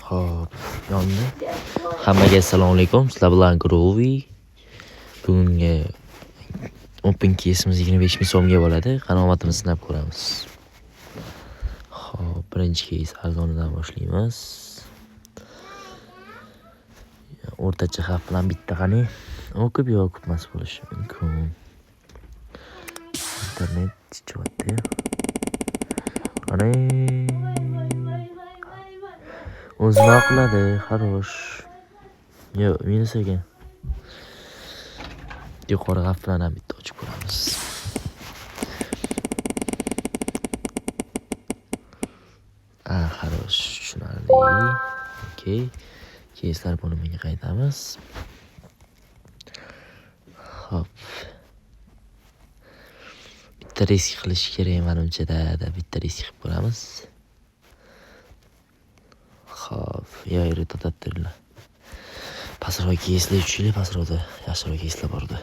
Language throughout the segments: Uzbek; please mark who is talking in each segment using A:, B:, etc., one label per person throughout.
A: Hop, yondi. Hammaga assalomu alaykum. Sizlar bilan Groovy. Bugungi Open Case'imiz 25 ming so'mga bo'ladi. Qanomatimizni sinab ko'ramiz. Hop, birinchi case arzonidan boshlaymiz. O'rtacha xavf bilan bitta qani. O'qib yo o'qitmas bo'lishi mumkin. Internet chiqyapti. Qani o'zini oqladi, xarosh. Yo, minus ekan. Yuqori xavf bilan ham bitta ochib ko'ramiz. Xarosh, tushunarli. Okey. Case'lar bo'limiga qaytamiz. Hop. Bitta risk qilish kerak menimcha-da, bitta risk qilib ko'ramiz. Hop, yo'q, to'xtatdilar. Pastroq case'lar uchili, pastroqda yaxshiroq case'lar bordi.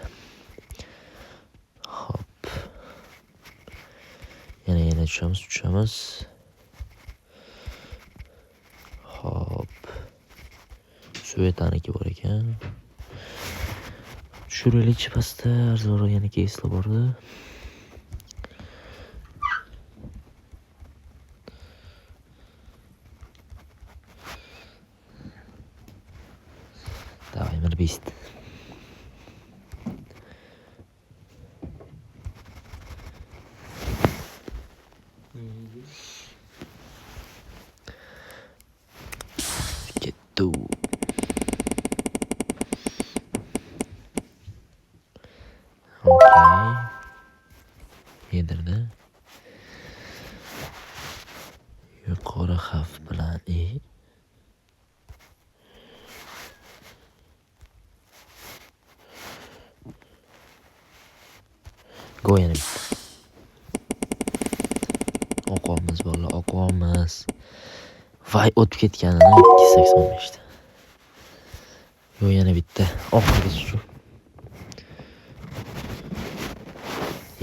A: Hop. Yana tushamiz. Hop. Suvetaniki bor ekan. Tushiraylik pastda, arzonroq yana case'lar bordi. Давай, мирбист. Кету. Окей. Yedirdi. Yuqori xavf bilan Go'yani bitta. O'qamiz bolalar, o'qamiz. Voy, o'tib ketganini 285 ta. Go'yani bitta. Oxirgi shu.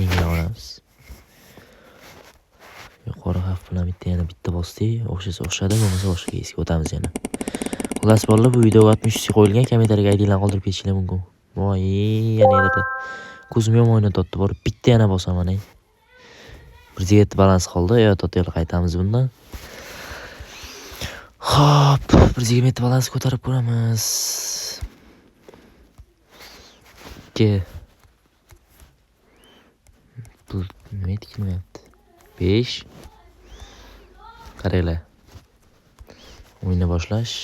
A: Yengil olamiz. Yuqori xavf bilan yana bitta bosdik. O'xshadi, bo'lmasa boshqa kesga o'tamiz yana. Xullas bolalar, bu videoga 60 qo'yilgan, kommentariyaga ID'larni qoldirib ketishingiz mumkin. Voy, yana yerda. Ko'zim yomon o'ynatdi, borib bitta yana bosaman. 107 balans qoldi. Yo, to'xtaylik, qaytamiz bundan. Hop, 120 balans ko'tarib ko'ramiz. 2. Bu nima kelmayapti? 5. Qaranglar. O'yinni boshlash.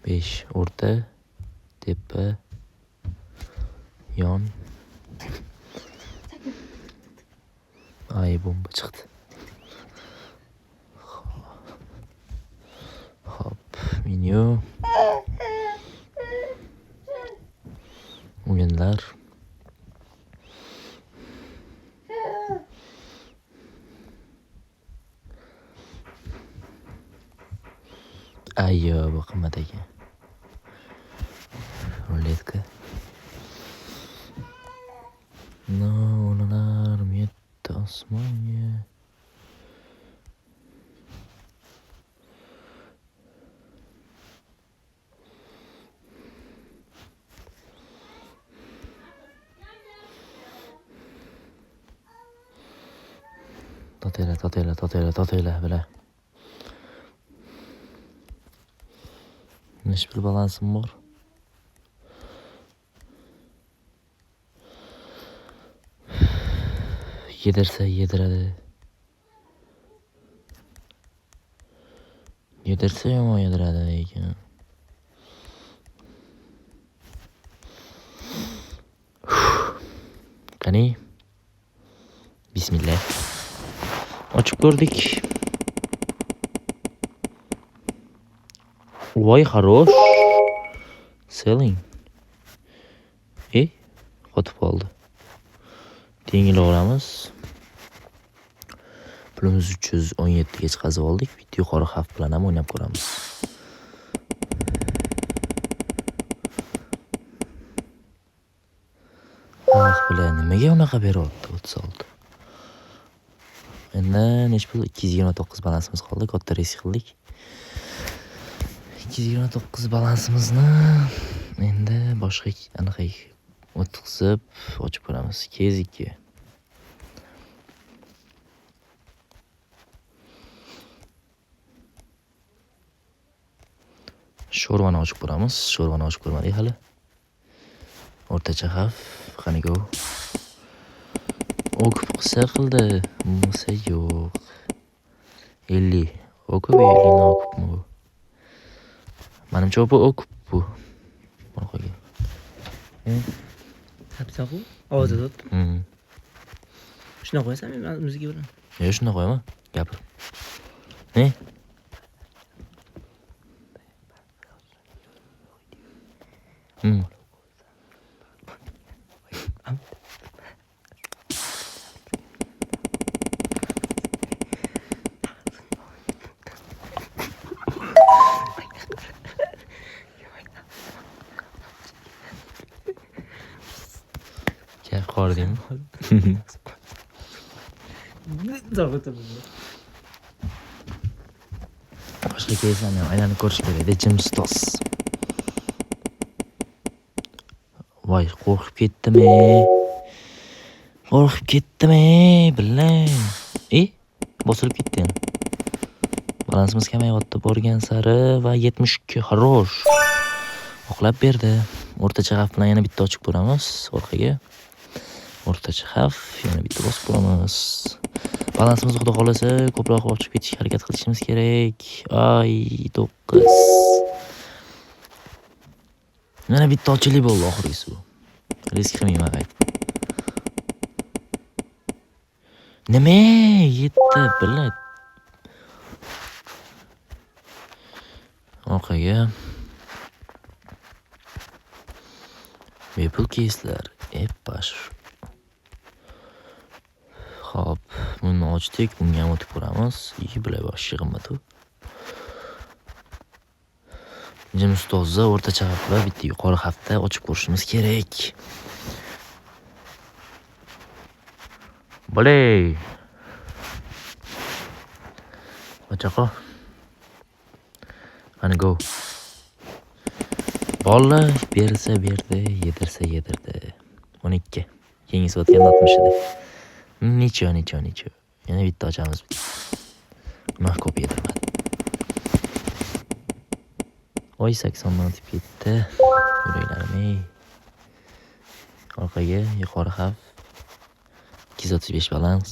A: 5 o'rta, tepa, yon. Ay, bomba chiqdi. Hop, menyu. O'yinlar. Ayyo, bu qimmat ekan. Ruletka. Ular yetdi osmonga. Totela bilan. Bir balansım bor. Yedirsa yediradi. Yedirsa yomon yediradi ekan. Qani? Bismillah. Ochib ko'rdik. Voy, xarosh. Selling. Qotib qoldi. Tengil olamiz. Pulimiz 317 ga chiqazib oldik. Bitta yuqori xavf bilan ham o'ynab ko'ramiz. Bilan nimaga unaqa beryapti 36? Endi nech pul? 229 balansimiz qoldi. Katta risk qildik. 229 balansimizni endi boshqa anaqa o'tkazib ochib ko'ramiz. KZ2. Sho'rvani ochib ko'ramiz. Sho'rvani ochib ko'rmadik hali. O'rtacha xavf, qani go. Okup qilsa qildi, bo'lmasa yo'q. 50. Okup 50 ni okupmi bu? Menimcha bu okup bu. Orqaga.
B: Sapsaqu? Ovozda o'tdi. Shuna qo'yasan, men muzika bilan.
A: Yo'q, shuna qo'yaman. Gapir. Ne? Gel qordingmi? Boshqa keyslarni ham aylanib ko'rish kerak, jim stos. Voy, qo'rqib ketdim-e. Qo'rqib ketdim-e, billang. Bosilib ketdi yana. Balansimiz kamayyapti borgan sari va 72 xarosh. Oqlab berdi. O'rtacha xavf bilan yana bitta ochib ko'ramiz orqaga. O'rtacha xavf, yana bitta bosib ko'ramiz. Balansimiz xudo xolasa ko'proq ochib ketishga harakat qilishimiz kerak. Ay, 9. Yana bitta ochili bo'ldi oxirgisi bu. Risk qilmayman qayt. Nima? Yetdi, bilay. Orqaga. Bepul keyslar. Bash. Xo'p, buni ochdik, bunga ham o'tib ko'ramiz. Bilay bosh yig'imatu. Jim ustozda o'rtacha xavf va bitta yuqori xavfda ochib ko'rishimiz kerak. Bilay. Ochaqo. Qani go. Bolla bersa berdi, yedirsa yedirdi. 12. Keyingi sotgan 60 edi. Necha. Yana bitta ochamiz. Nima ko'p yedirmadi. Oy 80 dan o'tib ketdi. Yuraklarim. Orqaga yuqori xavf. 235 balans.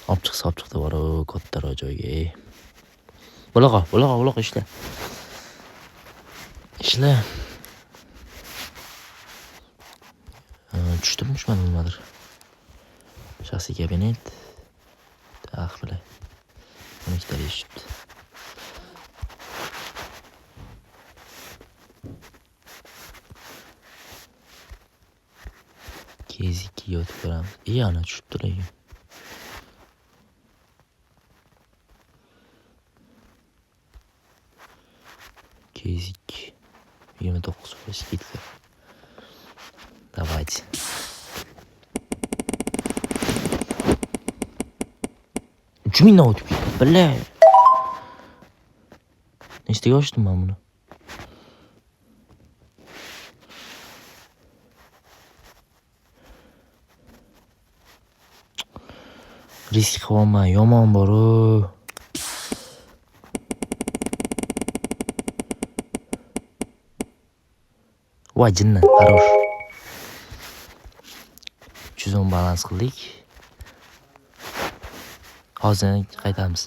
A: Olib chiqdi bor kattaroq joyga. Bo'laqa ishla. Tushdimi, tushmadimi nimadir. Shaxsiy kabinet. Bilay. 12 ta eshitdi. KZ2 yotib ko'ramiz. Ana tushibdi lekin. KZ2 29 скидка. Давайте. Uchmingdan o'tib ketdi. Bilay. Nechtaga ochdim men buni? Risk qilmayman, yomon bor-ku. Voy jinni, xarosh. 310 balans qildik. Hozir qaytamiz.